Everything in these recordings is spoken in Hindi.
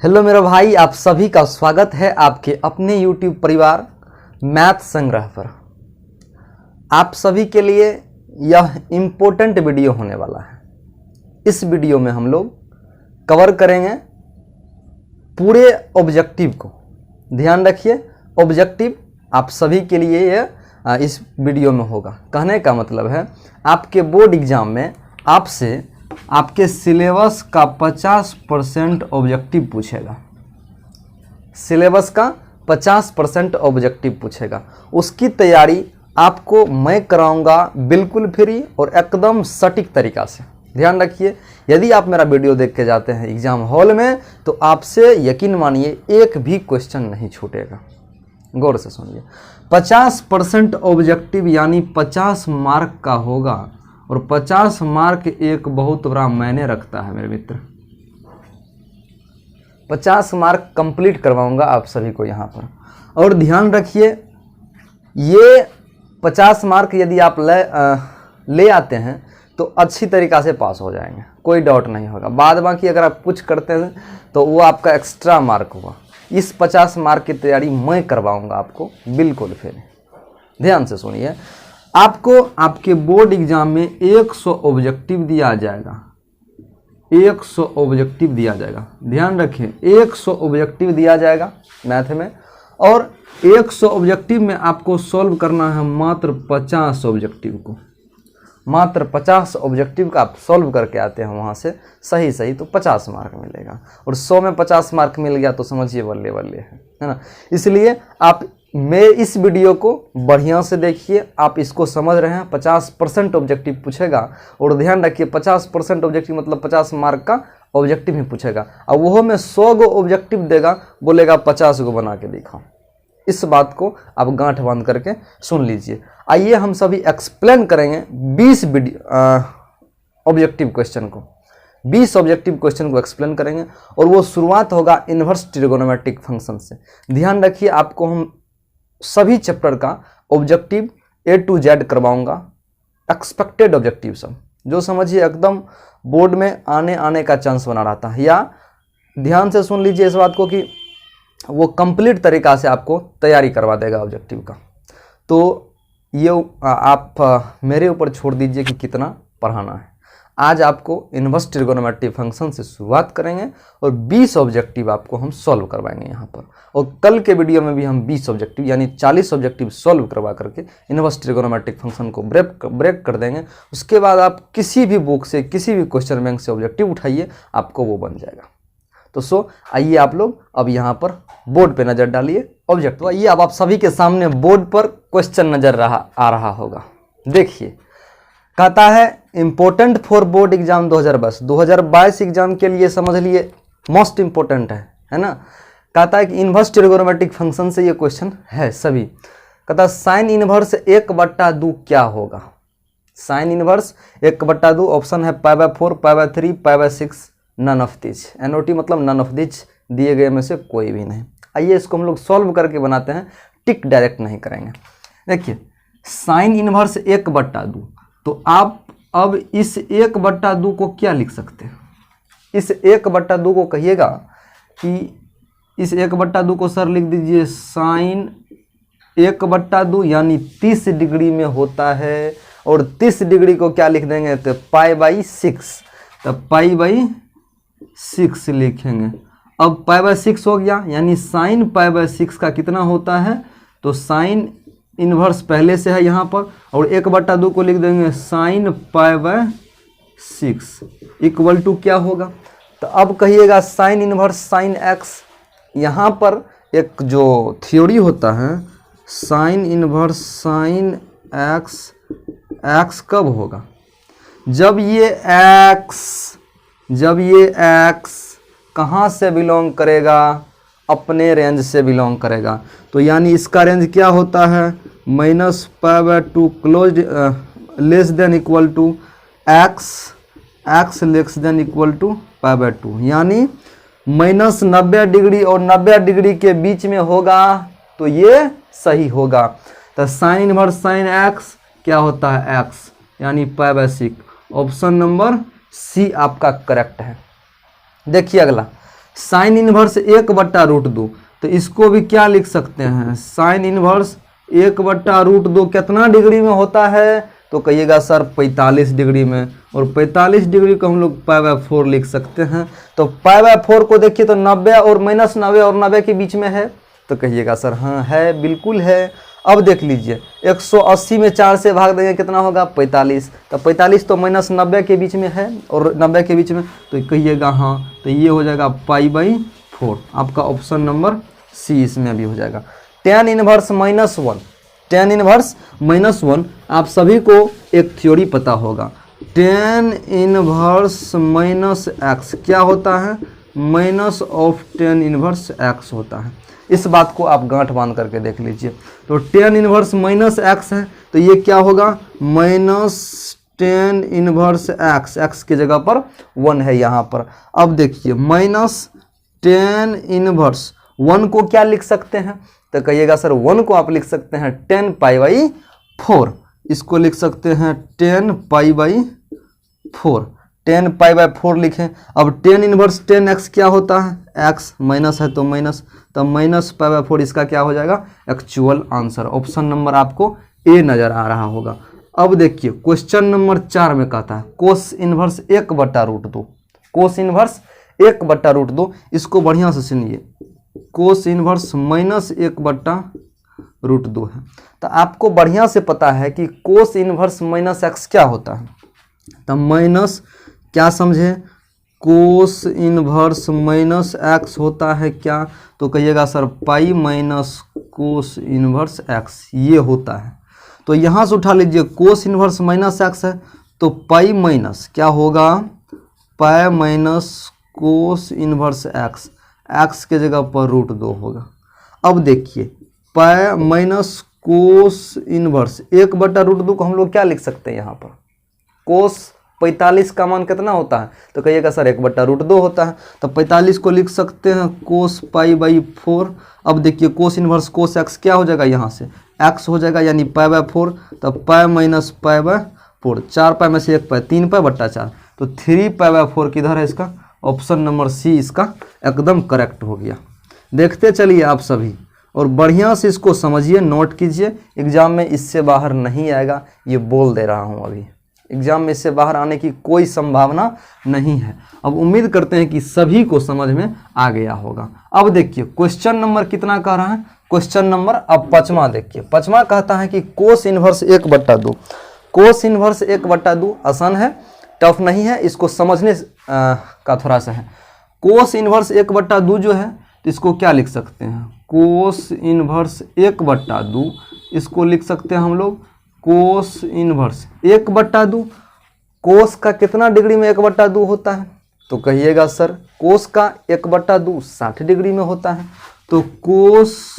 हेलो मेरा भाई, आप सभी का स्वागत है आपके अपने YouTube परिवार मैथ संग्रह पर। आप सभी के लिए यह इम्पोर्टेंट वीडियो होने वाला है। इस वीडियो में हम लोग कवर करेंगे पूरे ऑब्जेक्टिव को। ध्यान रखिए, ऑब्जेक्टिव आप सभी के लिए यह इस वीडियो में होगा। कहने का मतलब है आपके बोर्ड एग्जाम में आपसे आपके सिलेबस का 50% ऑब्जेक्टिव पूछेगा। सिलेबस का 50% ऑब्जेक्टिव पूछेगा। उसकी तैयारी आपको मैं कराऊंगा बिल्कुल फ्री और एकदम सटीक तरीका से। ध्यान रखिए, यदि आप मेरा वीडियो देख के जाते हैं एग्जाम हॉल में तो आपसे यकीन मानिए एक भी क्वेश्चन नहीं छूटेगा। गौर से सुनिए, 50% ऑब्जेक्टिव यानी 50 मार्क का होगा और 50 मार्क एक बहुत बड़ा मायने रखता है मेरे मित्र। 50 मार्क कंप्लीट करवाऊंगा आप सभी को यहाँ पर। और ध्यान रखिए, ये 50 मार्क यदि आप ले आते हैं तो अच्छी तरीक़ा से पास हो जाएंगे, कोई डाउट नहीं होगा। बाद बाकी अगर आप कुछ करते हैं तो वो आपका एक्स्ट्रा मार्क हुआ। इस 50 मार्क की तैयारी मैं करवाऊंगा आपको बिल्कुल फ्री। ध्यान से सुनिए, आपको आपके बोर्ड एग्जाम में 100 ऑब्जेक्टिव दिया जाएगा। 100 ऑब्जेक्टिव दिया जाएगा। ध्यान रखिए, 100 ऑब्जेक्टिव दिया जाएगा मैथ में, और 100 ऑब्जेक्टिव में आपको सॉल्व करना है मात्र 50 ऑब्जेक्टिव को। मात्र 50 ऑब्जेक्टिव का आप सॉल्व करके आते हैं वहाँ से सही तो 50 मार्क मिलेगा। और 100 में 50 मार्क मिल गया तो समझिए बल्ले बल्ले है ना। इसलिए आप मेरे इस वीडियो को बढ़िया से देखिए। आप इसको समझ रहे हैं, 50% ऑब्जेक्टिव पूछेगा। और ध्यान रखिए, 50% ऑब्जेक्टिव मतलब 50 मार्क का ऑब्जेक्टिव ही पूछेगा। और वो में 100 गो ऑब्जेक्टिव देगा, बोलेगा 50 गो बना के दिखाओ। इस बात को आप गांठ बांध करके सुन लीजिए। आइए हम सभी एक्सप्लेन करेंगे 20 ऑब्जेक्टिव क्वेश्चन को। 20 ऑब्जेक्टिव क्वेश्चन को एक्सप्लेन करेंगे और वो शुरुआत होगा इन्वर्स ट्रिगोनोमेट्रिक फंक्शन से। ध्यान रखिए, आपको हम सभी चैप्टर का ऑब्जेक्टिव A to Z करवाऊंगा। एक्सपेक्टेड ऑब्जेक्टिव सब जो समझिए एकदम बोर्ड में आने का चांस बना रहता है। या ध्यान से सुन लीजिए इस बात को कि वो कंप्लीट तरीका से आपको तैयारी करवा देगा ऑब्जेक्टिव का। तो ये आप मेरे ऊपर छोड़ दीजिए कि कितना पढ़ाना है। आज आपको इन्वर्स ट्रिगोनोमेट्रिक फंक्शन से शुरुआत करेंगे और 20 ऑब्जेक्टिव आपको हम सॉल्व करवाएंगे यहाँ पर। और कल के वीडियो में भी हम 20 ऑब्जेक्टिव यानी 40 ऑब्जेक्टिव सॉल्व करवा करके इन्वर्स ट्रिगोनोमेट्रिक फंक्शन को ब्रेक कर देंगे। उसके बाद आप किसी भी बुक से, किसी भी क्वेश्चन बैंक से ऑब्जेक्टिव उठाइए, आपको वो बन जाएगा। तो आइए आप लोग अब यहाँ पर बोर्ड पे नज़र डालिए। ऑब्जेक्टिव आइए, अब आप सभी के सामने बोर्ड पर क्वेश्चन नज़र आ रहा होगा। देखिए, कहता है important for board exam 2022 exam के लिए समझ लिए मोस्ट इम्पोर्टेंट है ना। कहता है कि इन्वर्स ट्रिगोनोमेट्रिक फंक्शन से ये क्वेश्चन है सभी। कहता है साइन इनवर्स 1/2 क्या होगा। साइन इनवर्स 1/2 ऑप्शन है π/4, π/3, π/6, नन ऑफ दिस। NOT मतलब नन ऑफ दिस, दिए गए में से कोई भी नहीं। आइए इसको हम लोग सॉल्व करके बनाते हैं, टिक डायरेक्ट नहीं करेंगे। देखिए, साइन इनवर्स 1/2, तो आप अब इस 1/2 को क्या लिख सकते हैं। इस 1/2 को कहिएगा कि इस 1/2 को सर लिख दीजिए साइन 1/2 यानी 30 डिग्री में होता है। और 30 डिग्री को क्या लिख देंगे तो π/6, तो π/6 लिखेंगे। अब π/6 हो गया, यानी साइन π/6 का कितना होता है, तो साइन इन्वर्स पहले से है यहाँ पर, और 1/2 को लिख देंगे साइन π/6 इक्वल टू क्या होगा। तो अब कहिएगा साइन इन्वर्स साइन x। यहाँ पर एक जो थ्योरी होता है, साइन इन्वर्स साइन x कब होगा, जब ये x कहाँ से बिलोंग करेगा, अपने रेंज से बिलोंग करेगा। तो यानी इसका रेंज क्या होता है, -π/2 close less than equal to x less than equal to π/2, यानी -90 डिग्री और 90 डिग्री के बीच में होगा तो ये सही होगा। तो साइन इनवर्स साइन x क्या होता है x, यानी π/6। ऑप्शन नंबर सी आपका करेक्ट है। देखिए अगला, साइन इनवर्स 1/√2, तो इसको भी क्या लिख सकते हैं, साइन इनवर्स 1/√2 कितना डिग्री में होता है, तो कहिएगा सर 45 डिग्री में, और 45 डिग्री को हम लोग π/4 लिख सकते हैं। तो π/4 को देखिए तो 90 और -90 और 90 के बीच में है, तो कहिएगा सर हाँ है, बिल्कुल है। अब देख लीजिए 180 में 4 से भाग देंगे कितना होगा 45, तो 45 तो -90 के बीच में है और 90 के बीच में, तो कहिएगा हाँ, तो ये हो जाएगा π/4, आपका ऑप्शन नंबर सी इसमें भी हो जाएगा। tan इनवर्स -1, tan इनवर्स -1 आप सभी को एक थ्योरी पता होगा, tan इनवर्स -x क्या होता है, minus of tan inverse x होता है। इस बात को आप गांठ बांध करके देख लीजिए। तो tan इनवर्स -x है, तो ये क्या होगा, -tan इनवर्स x, x की जगह पर 1 है यहाँ पर। अब देखिए -tan इनवर्स 1 को क्या लिख सकते हैं, तो कहिएगा सर 1 को आप लिख सकते हैं 10 π/4, इसको लिख सकते हैं 10 π/4, 10 π/4 लिखें। अब tan इनवर्स 10x क्या होता है, x माइनस है तो माइनस, तब -π/4 इसका क्या हो जाएगा, एक्चुअल आंसर। ऑप्शन नंबर आपको ए नज़र आ रहा होगा। अब देखिए क्वेश्चन नंबर 4 में कहता है कोस इनवर्स 1/√2, कोस इनवर्स 1/√2, इसको बढ़िया से सुनिए, कोस इनवर्स -1/√2 है। तो आपको बढ़िया से पता है कि कोस इनवर्स -x क्या होता है, तो माइनस क्या समझे, कोस इनवर्स -x होता है क्या, तो कहिएगा sir pi minus cos inverse x, ये होता है। तो यहाँ से उठा लीजिए कोस इनवर्स -x है, तो पाई माइनस क्या होगा, pi minus cos inverse x, x के जगह पर √2 होगा। अब देखिए पाई माइनस कोस इनवर्स 1/√2 को हम लोग क्या लिख सकते हैं, यहाँ पर कोस 45 का मान कितना होता है, तो कहिएगा सर 1/√2 होता है, तो 45 को लिख सकते हैं कोस π/4। अब देखिए कोस इनवर्स कोस x क्या हो जाएगा, यहाँ से x हो जाएगा यानी π/4, तो पाई माइनस π/4, 4 पाई में से 1 पाई 3 π/4, तो 3 π/4 किधर है इसका, ऑप्शन नंबर सी इसका एकदम करेक्ट हो गया। देखते चलिए आप सभी और बढ़िया से इसको समझिए, नोट कीजिए, एग्जाम में इससे बाहर नहीं आएगा, ये बोल दे रहा हूँ अभी, एग्जाम में इससे बाहर आने की कोई संभावना नहीं है। अब उम्मीद करते हैं कि सभी को समझ में आ गया होगा। अब देखिए क्वेश्चन नंबर कितना कह रहा है, क्वेश्चन नंबर अब 5वां देखिए, 5वां कहता है कि कोस इनवर्स 1/2, कोस इनवर्स 1/2 आसान है, टफ नहीं है, इसको समझने का थोड़ा सा है। कोस इनवर्स 1/2 जो है तो इसको क्या लिख सकते हैं, कोस इनवर्स 1/2, इसको लिख सकते हैं हम लोग कोस इनवर्स 1/2। कोस का कितना डिग्री में 1/2 होता है, तो कहिएगा सर कोस का 1/2 60 डिग्री में होता है, तो कोस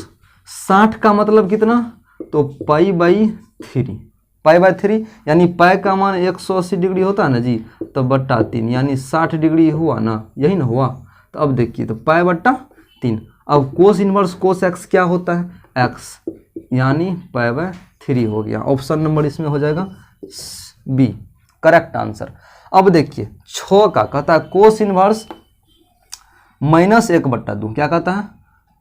60 का मतलब कितना, तो π/3, π/3 यानी पाई का मान 180 डिग्री होता है ना जी, तो /3 यानी 60 डिग्री हुआ ना, यही ना हुआ। तो अब देखिए तो π/3। अब कोस इनवर्स कोस x क्या होता है, x यानी π/3 हो गया। ऑप्शन नंबर इसमें हो जाएगा बी, करेक्ट आंसर। अब देखिए 6 का कहता है कोस इनवर्स -1/2, क्या कहता है,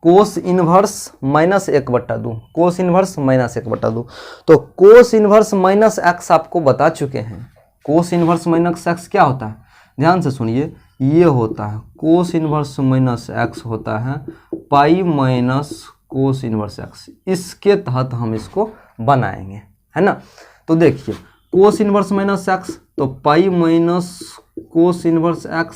कोस इनवर्स -1/2, कोस इनवर्स -1/2। तो कोस इनवर्स -x आपको बता चुके हैं, कोस इनवर्स -x क्या होता है, ध्यान से सुनिए, ये होता है कोस इनवर्स -x होता है pi minus cos inverse x, इसके तहत हम इसको बनाएंगे, है ना। तो देखिए कोस इनवर्स -x, तो pi minus cos inverse x,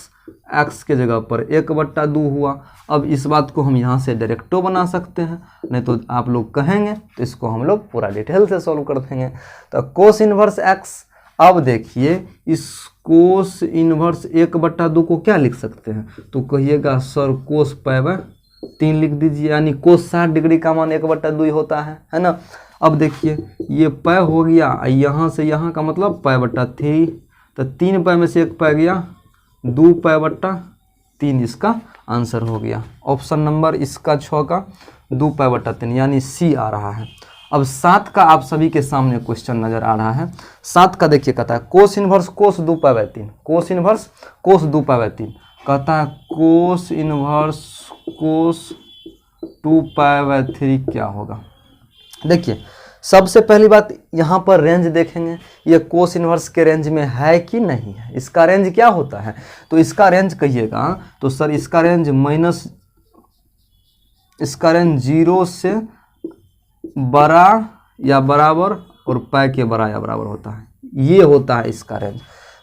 x के जगह पर 1/2 हुआ। अब इस बात को हम यहाँ से डायरेक्टो बना सकते हैं, नहीं तो आप लोग कहेंगे तो इसको हम लोग पूरा डिटेल से सॉल्व कर देंगे। तो कोस इनवर्स x, अब देखिए इस कोस इनवर्स 1/2 को क्या लिख सकते हैं, तो कहिएगा सर कोस π/3 लिख दीजिए, यानी कोस 60 डिग्री का मान 1/2 होता है ना। अब देखिए ये π हो गया, यहाँ से यहाँ का मतलब π/3, तो 3 पाई में से 1 पाई गया, 2 π/3 इसका आंसर हो गया। ऑप्शन नंबर इसका 6 का 2 π/3 यानी सी आ रहा है। अब 7 का आप सभी के सामने क्वेश्चन नजर आ रहा है। 7 का देखिए कहता है कोस इनवर्स कोस 2 π/3, कोस इनवर्स कोस 2 π/3। कहता है कोस इनवर्स कोस 2π/3 क्या होगा। देखिए सबसे पहली बात यहाँ पर रेंज देखेंगे, ये कोस इनवर्स के रेंज में है कि नहीं है। इसका रेंज क्या होता है, तो इसका रेंज कहिएगा तो सर इसका रेंज इसका रेंज 0 से बड़ा या बराबर और π के बड़ा या बराबर होता है, ये होता है इसका रेंज।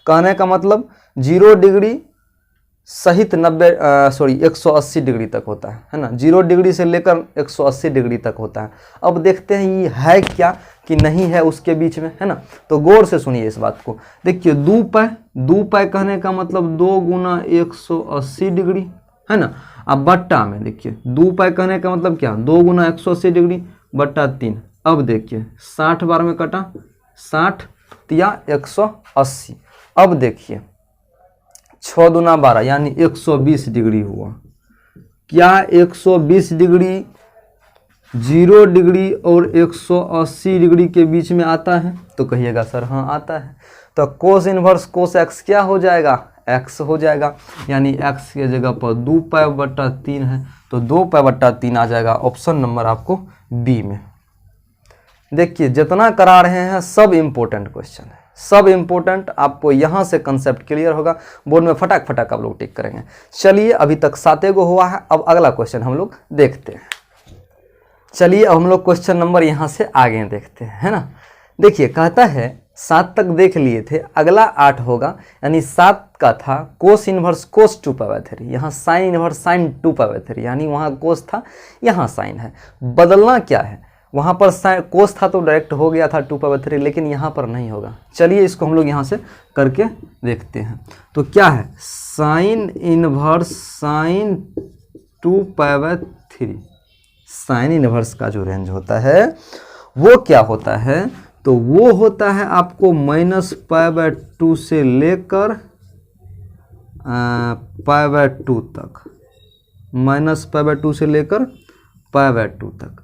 कहने का मतलब 0 डिग्री सहित 180 डिग्री तक होता है ना, 0 डिग्री से लेकर 180 डिग्री तक होता है। अब देखते हैं ये है क्या कि नहीं है उसके बीच में, है ना। तो गौर से सुनिए इस बात को। देखिए 2π कहने का मतलब 2 गुना 180 डिग्री, है ना। अब बट्टा में देखिए 2π कहने का मतलब क्या, 2 गुना 180 डिग्री बट्टा 3। अब देखिए 60 बार में कटा, 60 या 180। अब देखिए 6 दूना 12 यानी 120 डिग्री हुआ। क्या 120 डिग्री 0 डिग्री और 180 डिग्री के बीच में आता है, तो कहिएगा सर हाँ आता है। तो कोस इनवर्स कोस एक्स क्या हो जाएगा, एक्स हो जाएगा, यानी एक्स के जगह पर 2π/3 है, तो 2π/3 आ जाएगा। ऑप्शन नंबर आपको बी में। देखिए जितना करा रहे हैं सब इम्पोर्टेंट क्वेश्चन है, सब इम्पोर्टेंट। आपको यहाँ से कंसेप्ट क्लियर होगा, बोर्ड में फटाक फटाक आप लोग टिक करेंगे। चलिए अभी तक 7 गो हुआ है, अब अगला क्वेश्चन हम लोग देखते हैं। चलिए अब हम लोग क्वेश्चन नंबर यहाँ से आगे देखते हैं, है ना। देखिए कहता है 7 तक देख लिए थे, अगला 8 होगा, यानी 7 का था कोस इनवर्स कोस 2π/3, यहाँ साइन इनवर्स साइन 2π/3, यानी वहाँ कोस था यहाँ साइन है। बदलना क्या है, वहाँ पर कोस था तो डायरेक्ट हो गया था 2π/3, लेकिन यहाँ पर नहीं होगा। चलिए इसको हम लोग यहाँ से करके देखते हैं। तो क्या है, sine inverse sine 2π/3, sine inverse का जो रेंज होता है वो क्या होता है, तो वो होता है आपको -π/2 से लेकर π/2 तक, -π/2 से लेकर π/2 तक।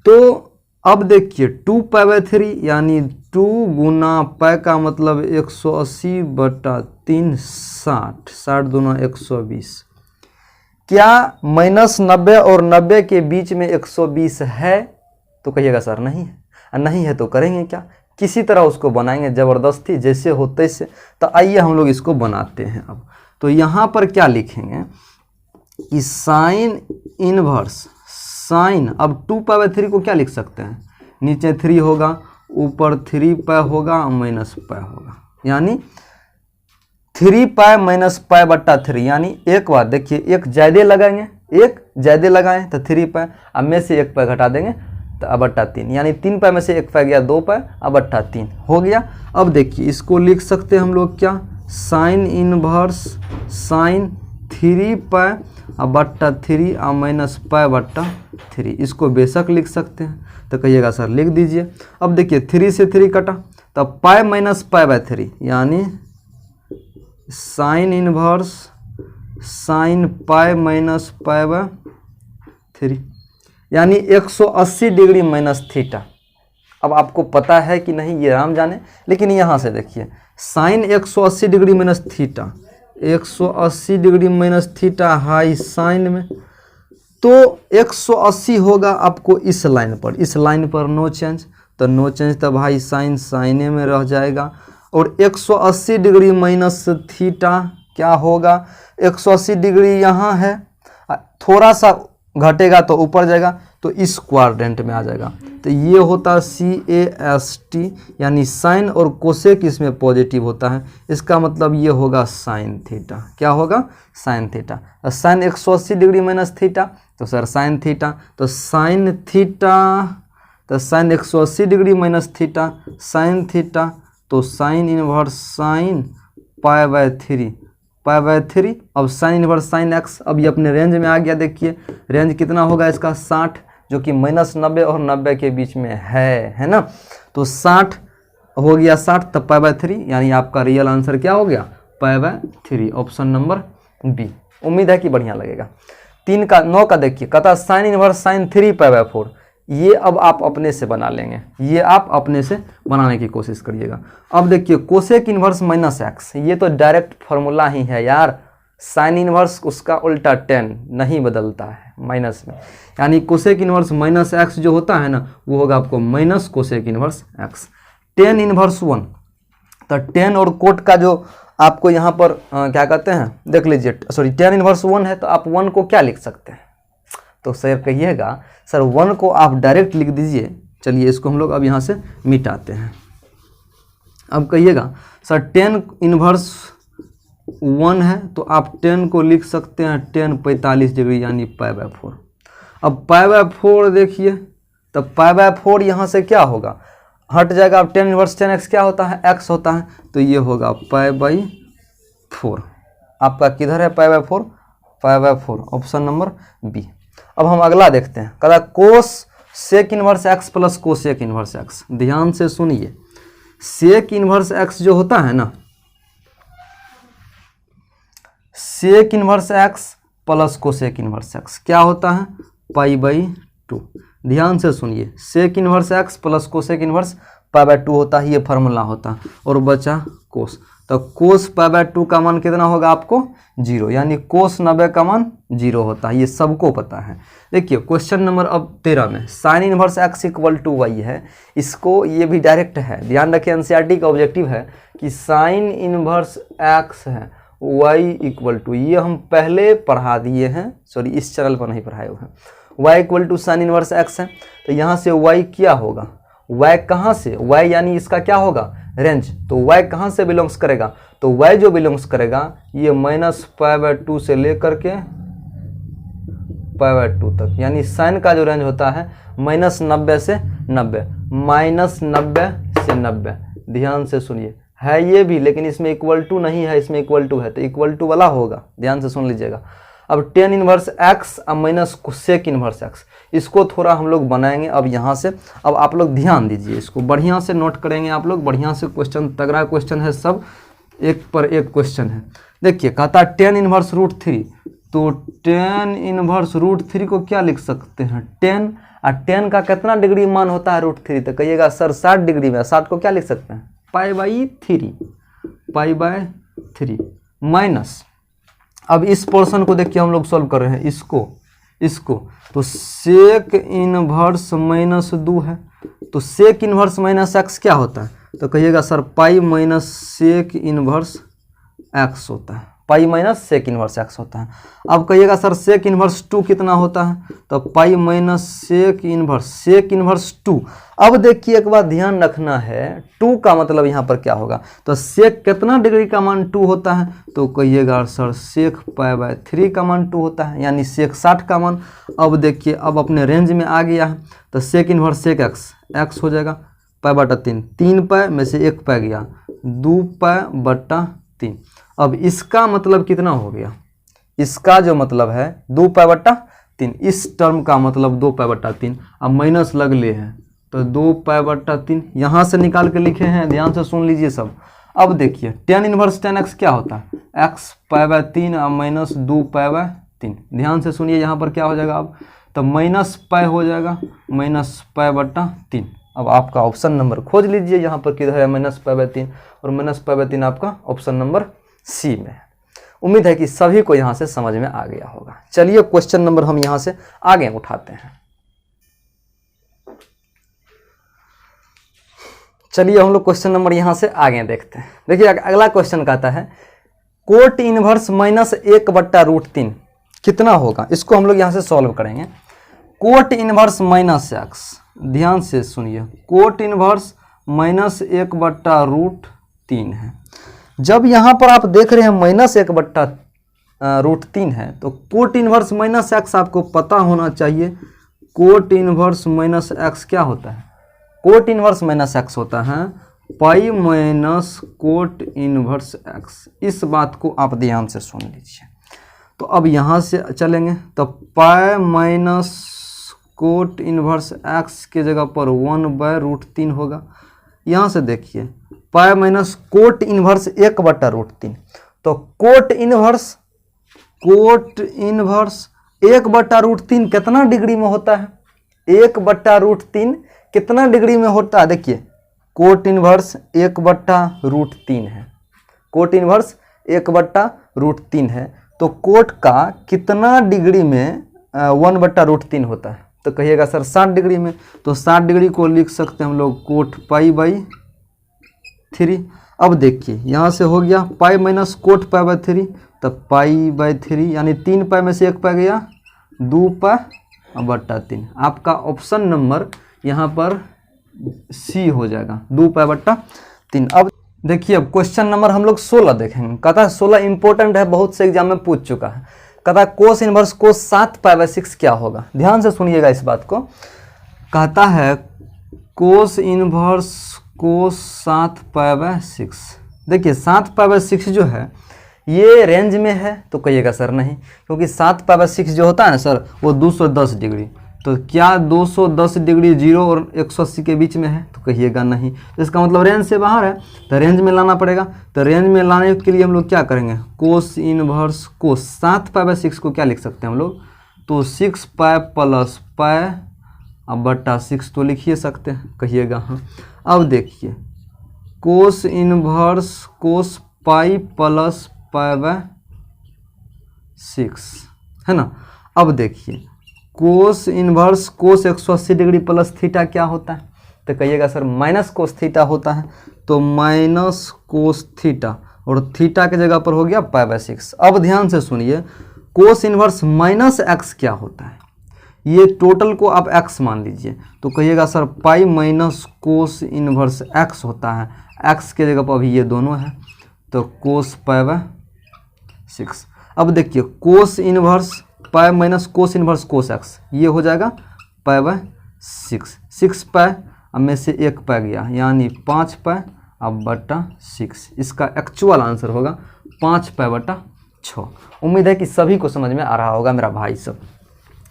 तो अब देखिए 2π/3 यानी 2 गुना π का मतलब 180/3 60, 60 दूना 120। क्या -90 और 90 के बीच में 120 है, तो कहिएगा सर नहीं है। नहीं है तो करेंगे क्या, किसी तरह उसको बनाएंगे ज़बरदस्ती, जैसे हो तैसे। तो आइए हम लोग इसको बनाते हैं। अब तो यहाँ पर क्या लिखेंगे कि साइन इनवर्स साइन, अब 2π/3 को क्या लिख सकते हैं, नीचे 3 होगा, ऊपर 3π होगा, -π होगा, यानी 3π - π/3। यानी एक बार देखिए, एक ज़्यादा लगाएंगे, एक ज़्यादा लगाएं तो 3π, अब में से 1π घटा देंगे तो /3, यानी 3π में से 1π गया 2π, /3 हो गया। अब देखिए इसको लिख सकते हैं हम लोग क्या, साइन इनवर्स साइन 3π/3 -π/3, इसको बेशक लिख सकते हैं। तो कहिएगा सर लिख दीजिए। अब देखिए 3 से 3 कटा, तब π - π/3, यानी साइन इनवर्स साइन π - π/3, यानी 180 डिग्री माइनस थीटा। अब आपको पता है कि नहीं ये राम जाने, लेकिन यहाँ से देखिए sine 180 degree minus theta, 180 degree minus theta हाई साइन में, तो 180 होगा आपको इस लाइन पर, इस लाइन पर नो चेंज, तो नो चेंज तब हाई साइन साइने में रह जाएगा। और 180 डिग्री माइनस थीटा क्या होगा, 180 डिग्री यहाँ है, थोड़ा सा घटेगा तो ऊपर जाएगा, तो इस क्वाड्रेंट में आ जाएगा। तो ये होता CAST, यानी साइन और कोसेक इसमें पॉजिटिव होता है, इसका मतलब ये होगा साइन थीटा। क्या होगा, sine theta. Sine 180 degree minus theta, तो सर साइन थीटा, तो साइन थीटा, तो sine 180 degree minus theta sine theta, तो साइन इनवर्स साइन π/3, π/3। अब साइन इनवर्स साइन एक्स, अब ये अपने रेंज में आ गया। देखिए रेंज कितना होगा इसका, 60, जो कि -90 और 90 के बीच में है ना। तो 60 हो गया 60, तब π/3, यानी आपका रियल आंसर क्या हो गया, π/3, ऑप्शन नंबर बी। उम्मीद है कि बढ़िया लगेगा। 3 का 9 का देखिए, कहता साइन इनवर्स साइन 3 π/4, ये अब आप अपने से बना लेंगे, ये आप अपने से बनाने की कोशिश करिएगा। अब देखिए कोसेक इनवर्स माइनस एक्स, ये तो डायरेक्ट फार्मूला ही है यार, साइन इनवर्स उसका उल्टा टेन नहीं बदलता है माइनस में, यानी कोसेक इनवर्स माइनस एक्स जो होता है ना वो होगा आपको minus cosec inverse x. Tan inverse one, तो टेन और कोट का जो आपको यहाँ पर क्या कहते हैं देख लीजिए, सॉरी टेन इनवर्स वन है तो आप वन को क्या लिख सकते हैं, तो सर कहिएगा सर वन को आप डायरेक्ट लिख दीजिए। चलिए इसको हम लोग अब यहाँ से मिटाते हैं। अब कहिएगा सर टेन इनवर्स वन है तो आप टेन को लिख सकते हैं टेन 45 डिग्री यानी π/4। अब π/4 देखिए, तब π/4 यहाँ से क्या होगा हट जाएगा। अब टेन इनवर्स टेन एक्स क्या होता है एक्स होता है, तो ये होगा π/4। आपका किधर है π/4, π/4 ऑप्शन नंबर बी। अब हम अगला देखते हैं, कहता cos sec inverse x plus cosec inverse x. ध्यान से सुनिए, सेक इनवर्स एक्स जो होता है ना, sec inverse x plus cosec inverse x क्या होता है π/2। ध्यान से सुनिए, sec inverse x plus cosec inverse π/2 होता है, ये फार्मूला होता है। और बचा कोस, तो कोस π/2 का मान कितना होगा आपको 0, यानी कोस 90 का मान 0 होता है, ये सबको पता है। देखिए क्वेश्चन नंबर अब 13 में sine inverse x equal to y है, इसको ये भी डायरेक्ट है। ध्यान रखिए एनसीईआरटी का ऑब्जेक्टिव है कि साइन इनवर्स एक्स है वाई इक्वल टू, ये हम पहले पढ़ा दिए हैं, सॉरी इस चैनल पर नहीं पढ़ाए हुए हैं। y equal to sine inverse x है, तो यहाँ से y क्या होगा, y कहाँ से, y यानी इसका क्या होगा रेंज, तो y कहाँ से बिलोंग्स करेगा, तो y जो बिलोंग्स करेगा ये -π/2 से लेकर के π/2 तक, यानी साइन का जो रेंज होता है -90 से 90, -90 से 90। ध्यान से सुनिए, है ये भी लेकिन इसमें इक्वल टू नहीं है, इसमें इक्वल टू है, तो इक्वल टू वाला होगा। ध्यान से सुन लीजिएगा। अब टेन इनवर्स एक्स अब माइनस कोसेक इनवर्स एक्स, इसको थोड़ा हम लोग बनाएंगे अब यहाँ से। अब आप लोग ध्यान दीजिए, इसको बढ़िया से नोट करेंगे आप लोग, बढ़िया से क्वेश्चन तगड़ा क्वेश्चन है, सब एक पर एक क्वेश्चन है। देखिए कहता है टेन इनवर्स √3, तो टेन इनवर्स √3 को क्या लिख सकते हैं 10, और 10 का कितना डिग्री मान होता है √3, तो कहिएगा सर 60 डिग्री में, 60 को क्या लिख सकते हैं π/3 माइनस। अब इस पोर्शन को देखिए हम लोग सॉल्व कर रहे हैं, इसको तो सेक इनवर्स -2 है, तो सेक इनवर्स माइनस एक्स क्या होता है, तो कहिएगा sir pi minus sec inverse x होता है, pi minus sec inverse x होता है। अब कहिएगा सर सेक इनवर्स 2 कितना होता है, तो पाई माइनस सेक इनवर्स 2। अब देखिए एक बात ध्यान रखना है, 2 का मतलब यहाँ पर क्या होगा, तो सेक कितना डिग्री का मान 2 होता है, तो कहिएगा सर सेक π/3 का मान 2 होता है, यानी सेक 60 का मान। अब देखिए अब अपने रेंज में आ गया है, तो सेक इनवर्स सेक एक्स हो जाएगा π/3, 3 π में से 1 π गया, 2 π/3। अब इसका मतलब कितना हो गया, इसका जो मतलब है 2 π/3, इस टर्म का मतलब 2 π/3। अब माइनस लगले है तो 2 π/3 यहाँ से निकाल के लिखे हैं, ध्यान से सुन लीजिए सब। अब देखिए टेन इनवर्स टेन एक्स क्या होता है, एक्स π/3 और माइनस 2 π/3। ध्यान से सुनिए यहाँ पर क्या हो जाएगा, अब तो माइनस π हो जाएगा, -π/3। अब आपका ऑप्शन नंबर खोज लीजिए, यहाँ पर किधर है -π/3, और -π/3 आपका ऑप्शन नंबर सी में है। उम्मीद है कि सभी को यहाँ से समझ में आ गया होगा। चलिए क्वेश्चन नंबर हम यहाँ से आगे उठाते हैं। चलिए हम लोग क्वेश्चन नंबर यहाँ से आगे देखते हैं। देखिए अगला क्वेश्चन कहता है कोट इनवर्स -1/√3 कितना होगा, इसको हम लोग यहाँ से सॉल्व करेंगे। कोट इनवर्स -x, ध्यान से सुनिए, कोट इनवर्स -1/√3 है। जब यहाँ पर आप देख रहे हैं -1/√3 है, तो कोट इनवर्स -x आपको पता होना चाहिए। कोट इनवर्स -x क्या होता है, कोट इनवर्स -x होता है pi minus cot inverse x। इस बात को आप ध्यान से सुन लीजिए। तो अब यहाँ से चलेंगे तो pi minus cot inverse x के जगह पर 1/√3 होगा। यहाँ से देखिए पाई माइनस कोट इनवर्स 1/√3, तो कोट इनवर्स 1/√3 कितना डिग्री में होता है, 1/√3 कितना डिग्री में होता है। देखिए कोट इनवर्स 1/√3 है, कोट इनवर्स 1/√3 है, तो कोट का कितना डिग्री में 1/√3 होता है? तो कहिएगा सर 60 डिग्री में। तो 60 डिग्री को लिख सकते हैं हम लोग कोट π/3। अब देखिए यहाँ से हो गया पाई माइनस कोट π/3, तब π/3 यानी 3 पाई में से 1 पाई गया 2 π/3। आपका ऑप्शन नंबर यहाँ पर सी हो जाएगा 2 π/3। अब देखिए अब क्वेश्चन नंबर हम लोग 16 देखेंगे। कहता है 16 इंपॉर्टेंट है, बहुत से एग्जाम में पूछ चुका है। कहता है कोस इनवर्स कोस 7 π/6 क्या होगा? ध्यान से सुनिएगा इस बात को। कहता है कोस इनवर्स कोस 7 π/6। देखिए 7 π/6 जो है ये रेंज में है, तो कहिएगा सर नहीं, क्योंकि 7 π/6 जो होता है ना सर वो 210 डिग्री। तो क्या 210 डिग्री 0 और 180 के बीच में है? तो कहिएगा नहीं। तो इसका मतलब रेंज से बाहर है, तो रेंज में लाना पड़ेगा। तो रेंज में लाने के लिए हम लोग क्या करेंगे? कोस इनवर्स कोस 7 π/6 को क्या लिख सकते हैं हम लोग? तो 6 π + π/6 तो लिख ही सकते हैं, कहिएगा हाँ। अब देखिए कोस इनवर्स कोस पाई + π/6 है ना। अब देखिए कोस इनवर्स कोस 180 डिग्री प्लस थीटा क्या होता है? तो कहिएगा सर माइनस कोस थीटा होता है। तो माइनस कोस थीटा और थीटा के जगह पर हो गया π/6। अब ध्यान से सुनिए कोस इनवर्स -x क्या होता है? ये टोटल को आप x मान लीजिए, तो कहिएगा sir pi minus cos inverse x होता है। x के जगह पर अभी ये दोनों है, तो कोस π/6। अब देखिए cos inverse pi minus cos inverse कोस x, ये हो जाएगा π/6। 6 पाई अब में से 1 पाई गया यानी 5 π/6। इसका एक्चुअल आंसर होगा 5 π/6। उम्मीद है कि सभी को समझ में आ रहा होगा मेरा भाई सब।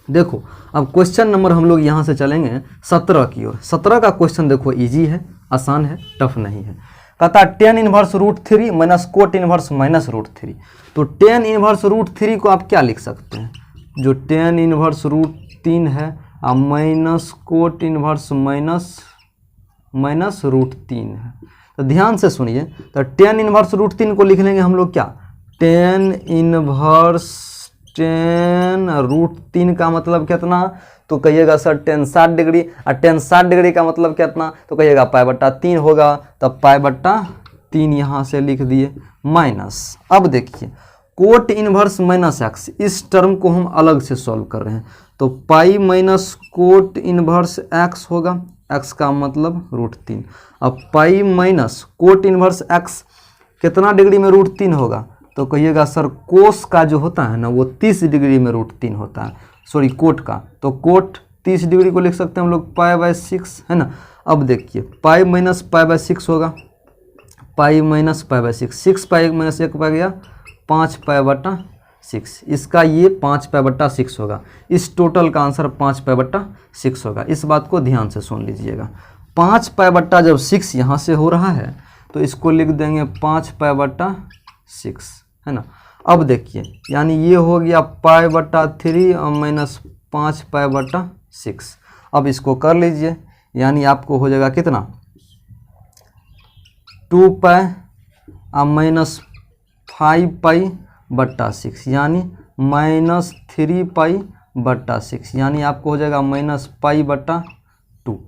देखो अब क्वेश्चन नंबर हम लोग यहाँ से चलेंगे 17 की ओर। 17 का क्वेश्चन देखो इजी है, आसान है, टफ नहीं है। कहता है tan inverse √3 minus cot inverse -√3। तो tan इनवर्स √3 को आप क्या लिख सकते हैं? जो tan इनवर्स √3 है और माइनस कोट इनवर्स माइनस √3 है। तो ध्यान से सुनिए, तो tan इनवर्स √3 को लिख लेंगे हम लोग क्या? tan √3 का मतलब कितना? तो कहिएगा सर tan 60 डिग्री, और tan 60 डिग्री का मतलब कितना? तो कहिएगा π/3 होगा। तब π/3 यहाँ से लिख दिए माइनस। अब देखिए कोट इनवर्स -x, इस टर्म को हम अलग से सॉल्व कर रहे हैं। तो pi minus cot inverse x होगा, x का मतलब √3। अब pi minus cot inverse x कितना डिग्री में √3 होगा? तो कहिएगा सर कोस का जो होता है ना वो 30 डिग्री में √3 होता है, सॉरी कोट का। तो कोट 30 डिग्री को लिख सकते हैं हम लोग π/6 है ना। अब देखिए पाई माइनस π/6 होगा, पाई माइनस π/6, 6 पाई में से 1 पाई गया 5 π/6। इसका ये 5 π/6 होगा। इस टोटल का आंसर 5 π/6 होगा। इस बात को ध्यान से सुन लीजिएगा। 5 π/6 यहाँ से हो रहा है, तो इसको लिख देंगे 5 π/6 है ना। अब देखिए यानी ये हो गया π/3 और माइनस 5 π/6। अब इसको कर लीजिए, यानी आपको हो जाएगा कितना? 2 पाई और माइनस 5 π/6 यानी -3 π/6, यानी आपको हो जाएगा -π/2।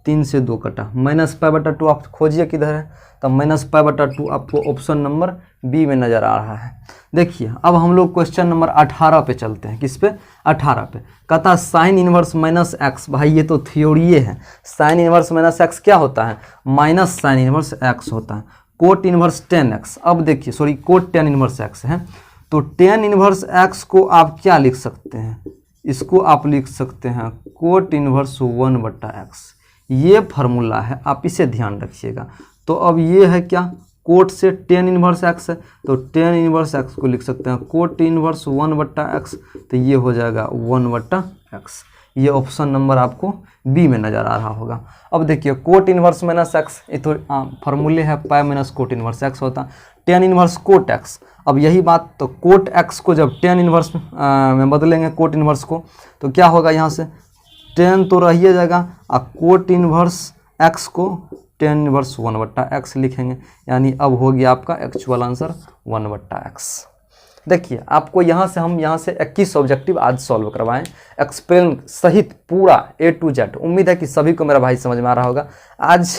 3 से 2 कटा, -π/2 आप खोजिए किधर है? तब -π/2 आपको ऑप्शन नंबर बी में नज़र आ रहा है। देखिए अब हम लोग क्वेश्चन नंबर 18 पे चलते हैं। किस पे? 18 पे। कहता है साइन इनवर्स -x। भाई ये तो थ्योरी है। साइन इनवर्स -x क्या होता है? माइनस साइन इनवर्स x होता है। Cot inverse tan x। अब देखिए sorry cot tan inverse x है, तो tan इनवर्स x को आप क्या लिख सकते हैं? इसको आप लिख सकते हैं कोट इनवर्स 1/x। ये फार्मूला है, आप इसे ध्यान रखिएगा। तो अब ये है क्या? कोट से tan इनवर्स x है, तो tan इनवर्स x को लिख सकते हैं कोट इनवर्स 1/x। तो ये हो जाएगा 1/x। ये ऑप्शन नंबर आपको बी में नज़र आ रहा होगा। अब देखिए कोट इनवर्स -x, ये तो फार्मूले है pi minus cot inverse x होता। tan इनवर्स कोट x, अब यही बात, तो कोट x को जब tan इनवर्स में बदलेंगे कोट इनवर्स को, तो क्या होगा? यहाँ से tan तो रहिए जाएगा और कोट इनवर्स x को tan इनवर्स 1/x लिखेंगे, यानी अब हो गया आपका एक्चुअल आंसर 1/x। देखिए आपको यहाँ से 21 ऑब्जेक्टिव आज सॉल्व करवाएं, एक्सप्लेन सहित पूरा A to Z। उम्मीद है कि सभी को मेरा भाई समझ में आ रहा होगा। आज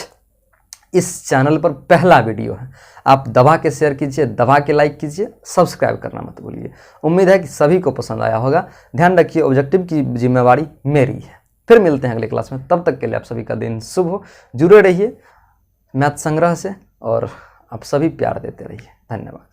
इस चैनल पर पहला वीडियो है, आप दबा के शेयर कीजिए, दबा के लाइक कीजिए, सब्सक्राइब करना मत भूलिए। उम्मीद है कि सभी को पसंद आया होगा। ध्यान रखिए, ऑब्जेक्टिव की जिम्मेवारी मेरी है। फिर मिलते हैं अगले क्लास में, तब तक के लिए आप सभी का दिन शुभ हो। जुड़े रहिए मैथ संग्रह से और आप सभी प्यार देते रहिए। धन्यवाद।